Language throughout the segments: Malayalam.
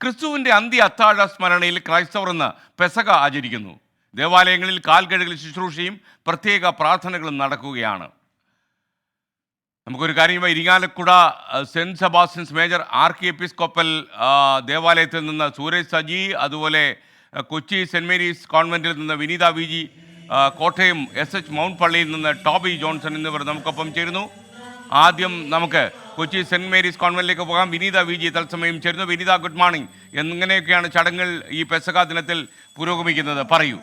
ക്രിസ്തുവിന്റെ അന്ത്യ അത്താഴ സ്മരണയിൽ ക്രൈസ്തവർ ഇന്ന് പെസക ആചരിക്കുന്നു. ദേവാലയങ്ങളിൽ കാൽകഴുകൽ ശുശ്രൂഷയും പ്രത്യേക പ്രാർത്ഥനകളും നടക്കുകയാണ്. നമുക്കൊരു കാര്യം, Irinjalakuda saint Sebastian's major archiepiscopal ദേവാലയത്തിൽ നിന്ന് സൂരജ് സജി, അതുപോലെ കൊച്ചി സെന്റ് മേരീസ് കോൺവെന്റിൽ നിന്ന് Vineetha V G, Kottayam SH mount പള്ളിയിൽ നിന്ന് ടോബി ജോൺസൺ എന്നിവർ നമുക്കൊപ്പം ചേരുന്നു. ആദ്യം നമുക്ക് കൊച്ചി സെന്റ് മേരീസ് കോൺവെന്റിലേക്ക് പോകാം. വിനീത വി ജി തത്സമയം ചേരുന്നു. വിനീത, ഗുഡ് മോർണിംഗ്. എങ്ങനെയൊക്കെയാണ് ചടങ്ങുകൾ ഈ പെസക ദിനത്തിൽ പുരോഗമിക്കുന്നത്? പറയൂ.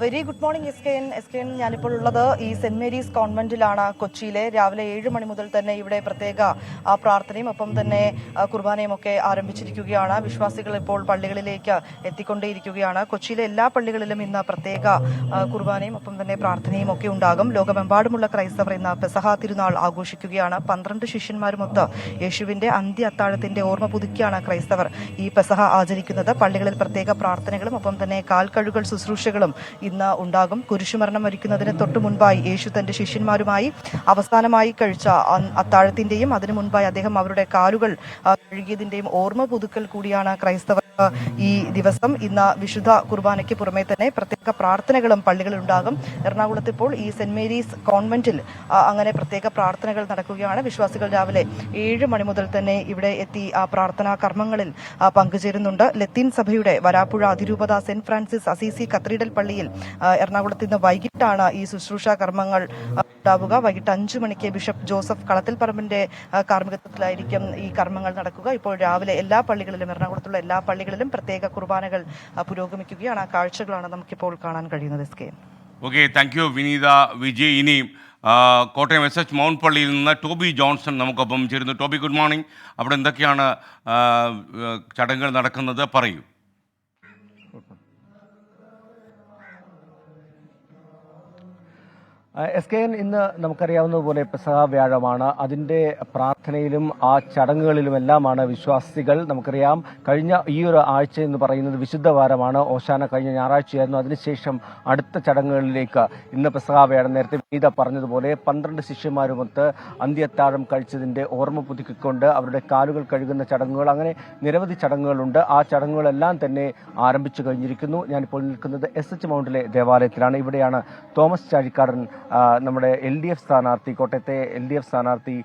Very good morning S K N. ഞാനിപ്പോൾ ഉള്ളത് ഈ സെന്റ് മേരീസ് കോൺവെന്റിലാണ് കൊച്ചിയിലെ. രാവിലെ 7 മണി മുതൽ തന്നെ ഇവിടെ പ്രത്യേക പ്രാർത്ഥനയും ഒപ്പം തന്നെ കുർബാനയും ഒക്കെ ആരംഭിച്ചിരിക്കുകയാണ്. വിശ്വാസികൾ ഇപ്പോൾ പള്ളികളിലേക്ക് എത്തിക്കൊണ്ടേയിരിക്കുകയാണ്. കൊച്ചിയിലെ എല്ലാ പള്ളികളിലും ഇന്ന് പ്രത്യേക കുർബാനയും ഒപ്പം തന്നെ പ്രാർത്ഥനയും ഒക്കെ ഉണ്ടാകും. ലോകമെമ്പാടുമുള്ള ക്രൈസ്തവർ ഇന്ന് പെസഹ തിരുനാൾ ആഘോഷിക്കുകയാണ്. 12 ശിഷ്യന്മാരുമൊത്ത് യേശുവിന്റെ അന്ത്യ അത്താഴത്തിന്റെ ഓർമ്മ പുതുക്കിയാണ് ക്രൈസ്തവർ ഈ പെസഹ ആചരിക്കുന്നത്. പള്ളികളിൽ പ്രത്യേക പ്രാർത്ഥനകളും ഒപ്പം തന്നെ കാൽക്കഴുകൽ ശുശ്രൂഷകളും ഇന്ന് ഉണ്ടാകും. കുരിശുമരണം വരിക്കുന്നതിന് തൊട്ടു മുൻപായി യേശു തന്റെ ശിഷ്യന്മാരുമായി അവസാനമായി കഴിച്ച അത്താഴത്തിന്റെയും അതിനു മുൻപായി അദ്ദേഹം അവരുടെ കാലുകൾ കഴുകിയതിന്റെയും ഓർമ്മ പുതുക്കൽ കൂടിയാണ് ക്രൈസ്തവർ ഈ ദിവസം. ഇന്ന് വിശുദ്ധ കുർബാനയ്ക്ക് പുറമെ തന്നെ പ്രത്യേക പ്രാർത്ഥനകളും പള്ളികളിൽ ഉണ്ടാകും. എറണാകുളത്ത് ഇപ്പോൾ ഈ സെന്റ് മേരീസ് കോൺവെന്റിൽ അങ്ങനെ പ്രത്യേക പ്രാർത്ഥനകൾ നടക്കുകയാണ്. വിശ്വാസികൾ രാവിലെ 7 മണി മുതൽ തന്നെ ഇവിടെ എത്തി പ്രാർത്ഥനാ കർമ്മങ്ങളിൽ പങ്കുചേരുന്നുണ്ട്. ലത്തീൻ സഭയുടെ വരാപ്പുഴ അതിരൂപത സെന്റ് ഫ്രാൻസിസ് അസീസി കത്തീഡ്രൽ പള്ളിയിൽ എറണാകുളത്ത് ഇന്ന് വൈകിട്ടാണ് ഈ ശുശ്രൂഷ കർമ്മങ്ങൾ ഉണ്ടാവുക. വൈകിട്ട് 5 മണിക്ക് ബിഷപ്പ് ജോസഫ് കളത്തിൽപ്പറമ്പിന്റെ കാർമ്മികത്വത്തിലായിരിക്കും ഈ കർമ്മങ്ങൾ നടക്കുക. ഇപ്പോൾ രാവിലെ എല്ലാ പള്ളികളിലും, എറണാകുളത്തുള്ള എല്ലാ പള്ളികളിലും പ്രത്യേക കുർബാനകൾ പുരോഗമിക്കുകയാണ്. ആ കാഴ്ചകളാണ് നമുക്കിപ്പോൾ കാണാൻ കഴിയുന്നത്. ഓക്കെ, താങ്ക് യു വിനീത വിജയ്. ഇനി കോട്ടയം SH മൗണ്ട് പള്ളിയിൽ നിന്ന് ടോബി ജോൺസൺ നമുക്കൊപ്പം ചേരുന്നു. Toby, good morning. അവിടെ എന്തൊക്കെയാണ് ചടങ്ങുകൾ നടക്കുന്നത്? പറയൂ. SKN, ഇന്ന് നമുക്കറിയാവുന്നതുപോലെ പെസഹ വ്യാഴമാണ്. അതിൻ്റെ പ്രാർത്ഥനയിലും ആ ചടങ്ങുകളിലുമെല്ലാമാണ് വിശ്വാസികൾ. നമുക്കറിയാം, കഴിഞ്ഞ ഈ ഒരു ആഴ്ച എന്ന് പറയുന്നത് വിശുദ്ധ വാരമാണ്. ഓശാന കഴിഞ്ഞ ഞായറാഴ്ചയായിരുന്നു. അതിനുശേഷം അടുത്ത ചടങ്ങുകളിലേക്ക് ഇന്ന് പെസഹ വ്യാഴം. നേരത്തെ വിനീത പറഞ്ഞതുപോലെ 12 ശിഷ്യന്മാരുമൊത്ത് അന്ത്യത്താഴം കഴിച്ചതിൻ്റെ ഓർമ്മ പുതുക്കിക്കൊണ്ട് അവരുടെ കാലുകൾ കഴുകുന്ന ചടങ്ങുകൾ, അങ്ങനെ നിരവധി ചടങ്ങുകളുണ്ട്. ആ ചടങ്ങുകളെല്ലാം തന്നെ ആരംഭിച്ചു കഴിഞ്ഞിരിക്കുന്നു. ഞാനിപ്പോൾ നിൽക്കുന്നത് SH മൗണ്ടിലെ ദേവാലയത്തിലാണ്. ഇവിടെയാണ് തോമസ് ചാഴിക്കാടൻ, നമ്മുടെ LDF സ്ഥാനാർത്ഥി, കോട്ടയത്തെ LDF സ്ഥാനാർത്ഥി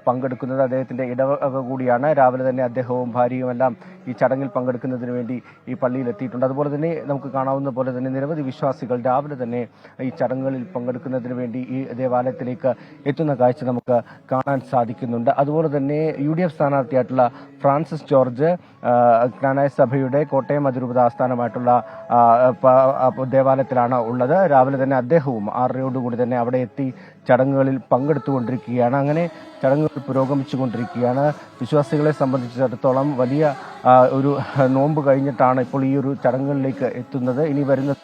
പങ്കെടുക്കുന്നത്. അദ്ദേഹത്തിൻ്റെ ഇടവക കൂടിയാണ്. രാവിലെ തന്നെ അദ്ദേഹവും ഭാര്യയുമെല്ലാം ഈ ചടങ്ങിൽ പങ്കെടുക്കുന്നതിന് വേണ്ടി ഈ പള്ളിയിൽ എത്തിയിട്ടുണ്ട്. അതുപോലെ തന്നെ നമുക്ക് കാണാവുന്ന പോലെ തന്നെ നിരവധി വിശ്വാസികൾ രാവിലെ തന്നെ ഈ ചടങ്ങുകളിൽ പങ്കെടുക്കുന്നതിന് വേണ്ടി ഈ ദേവാലയത്തിലേക്ക് എത്തുന്ന കാഴ്ച നമുക്ക് കാണാൻ സാധിക്കുന്നുണ്ട്. അതുപോലെ തന്നെ UDF സ്ഥാനാർത്ഥിയായിട്ടുള്ള ഫ്രാൻസിസ് ജോർജ് ജ്ഞാനായ സഭയുടെ കോട്ടയം അതിരൂപത ആസ്ഥാനമായിട്ടുള്ള ദേവാലയത്തിലാണ് ഉള്ളത്. രാവിലെ തന്നെ അദ്ദേഹവും 6:30 തന്നെ അവിടെ എത്തി ചടങ്ങുകളിൽ പങ്കെടുത്തുകൊണ്ടിരിക്കുകയാണ്. അങ്ങനെ ചടങ്ങുകൾ പുരോഗമിച്ചുകൊണ്ടിരിക്കുകയാണ്. വിശ്വാസികളെ സംബന്ധിച്ചിടത്തോളം വലിയ ഒരു നോമ്പ് കഴിഞ്ഞിട്ടാണ് ഇപ്പോൾ ഈ ഒരു ചടങ്ങുകളിലേക്ക് എത്തുന്നത്. ഇനി വരുന്ന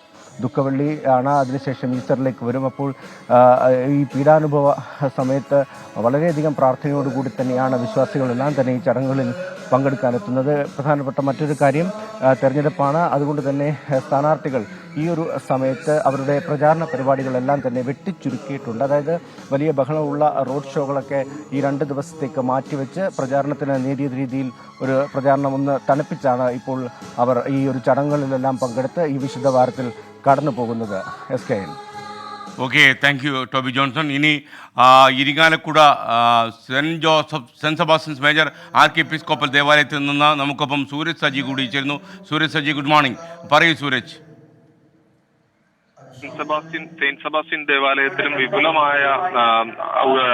ദുഃഖവെള്ളി ആണ്, അതിനുശേഷം ഈസ്റ്ററിലേക്ക് വരും. അപ്പോൾ ഈ പീഡാനുഭവ സമയത്ത് വളരെയധികം പ്രാർത്ഥനയോടുകൂടി തന്നെയാണ് വിശ്വാസികളെല്ലാം തന്നെ ഈ ചടങ്ങുകളിൽ പങ്കെടുക്കാനെത്തുന്നത്. പ്രധാനപ്പെട്ട മറ്റൊരു കാര്യം തെരഞ്ഞെടുപ്പാണ്. അതുകൊണ്ട് തന്നെ സ്ഥാനാർത്ഥികൾ ഈ ഒരു സമയത്ത് അവരുടെ പ്രചാരണ പരിപാടികളെല്ലാം തന്നെ വെട്ടിച്ചുരുക്കിയിട്ടുണ്ട്. അതായത് വലിയ ബഹളമുള്ള റോഡ് ഷോകളൊക്കെ ഈ 2 ദിവസത്തേക്ക് മാറ്റിവെച്ച് പ്രചാരണത്തിന് നേരിയ രീതിയിൽ ഒരു പ്രചാരണം ഒന്ന് തണുപ്പിച്ചാണ് ഇപ്പോൾ അവർ ഈ ഒരു ചടങ്ങുകളിലെല്ലാം പങ്കെടുത്ത് ഈ വിശുദ്ധ വാരത്തിൽ കടന്നു പോകുന്നത്. SKN. Okay, thank you Toby Johnson. ഇനി Irinjalakuda saint Sebastian's major archiepiscopal ദേവാലയത്തിൽ നിന്ന് നമുക്കൊപ്പം സൂരജ് സജി കൂടി ചേരുന്നു. Sooraj Saji, good morning. പറയൂ സൂരജ്. സെയിന്റ് സെബാസ്റ്റ്യൻ ദേവാലയത്തിലും വിപുലമായ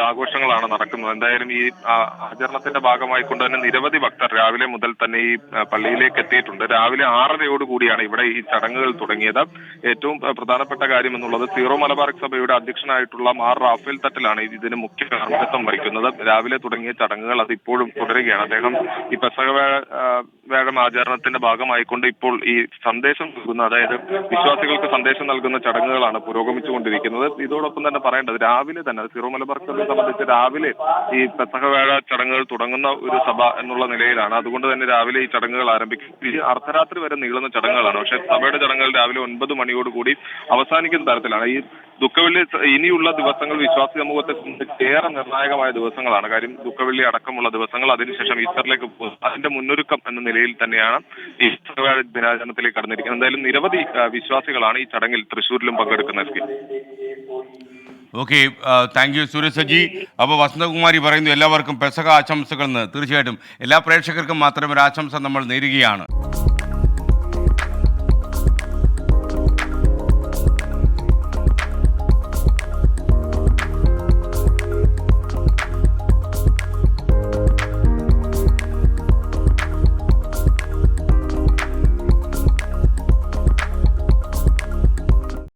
ആഘോഷങ്ങളാണ് നടക്കുന്നത്. എന്തായാലും ഈ ആചരണത്തിന്റെ ഭാഗമായിക്കൊണ്ട് തന്നെ നിരവധി ഭക്തർ രാവിലെ മുതൽ തന്നെ ഈ പള്ളിയിലേക്ക് എത്തിയിട്ടുണ്ട്. രാവിലെ 6:30 കൂടിയാണ് ഇവിടെ ഈ ചടങ്ങുകൾ തുടങ്ങിയത്. ഏറ്റവും പ്രധാനപ്പെട്ട കാര്യം എന്നുള്ളത് സീറോ മലബാർ സഭയുടെ അധ്യക്ഷനായിട്ടുള്ള മാർ റാഫേൽ തട്ടിലാണ് ഇതിന് മുഖ്യ കാർമ്മികത്വം വഹിക്കുന്നത്. രാവിലെ തുടങ്ങിയ ചടങ്ങുകൾ അതിപ്പോഴും തുടരുകയാണ്. അദ്ദേഹം ഈ പെസഹ വ്യാഴം ആചരണത്തിന്റെ ഭാഗമായിക്കൊണ്ട് ഇപ്പോൾ ഈ സന്ദേശം നൽകുന്ന, അതായത് വിശ്വാസികൾക്ക് സന്ദേശം നൽകുന്ന ചടങ്ങുകളാണ് പുരോഗമിച്ചുകൊണ്ടിരിക്കുന്നത്. ഇതോടൊപ്പം തന്നെ പറയേണ്ടത്, രാവിലെ തന്നെ സീറോ മലബാർ സഭയെ സംബന്ധിച്ച് രാവിലെ ഈ പെസഹ വ്യാഴ ചടങ്ങുകൾ തുടങ്ങുന്ന ഒരു സഭ എന്നുള്ള നിലയിലാണ്. അതുകൊണ്ട് തന്നെ രാവിലെ ഈ ചടങ്ങുകൾ ആരംഭിക്കും. ഈ അർദ്ധരാത്രി വരെ നീളുന്ന ചടങ്ങുകളാണ്. പക്ഷേ സഭയുടെ ചടങ്ങുകൾ രാവിലെ 9 മണിയോടുകൂടി അവസാനിക്കുന്ന തരത്തിലാണ്. ഈ ദുഃഖവെള്ളി ഇനിയുള്ള ദിവസങ്ങൾ വിശ്വാസി സമൂഹത്തെ സംബന്ധിച്ച് ഏറെ നിർണായകമായ ദിവസങ്ങളാണ്. കാര്യം ദുഃഖവെള്ളി അടക്കമുള്ള ദിവസങ്ങൾ, അതിനുശേഷം ഈസ്റ്ററിലേക്ക് പോകും. അതിന്റെ മുന്നൊരുക്കം എന്ന നിലയിൽ തന്നെയാണ് ഈസ്റ്റർ വ്യാഴ ദിനാചരണത്തിലേക്ക് കടന്നിരിക്കുന്നത്. എന്തായാലും നിരവധി വിശ്വാസികളാണ് ഈ ചടങ്ങിൽ തൃശ്ശൂരിലും പങ്കെടുക്കുന്ന S K. Okay, thank you Sooraj Saji. അപ്പോൾ വസന്തകുമാരി പറയുന്നു എല്ലാവർക്കും പെസഹ ആശംസകൾ എന്ന്. തീർച്ചയായിട്ടും എല്ലാ പ്രേക്ഷകർക്കും മാത്രം ഒരു ആശംസ നമ്മൾ നേരുകയാണ്.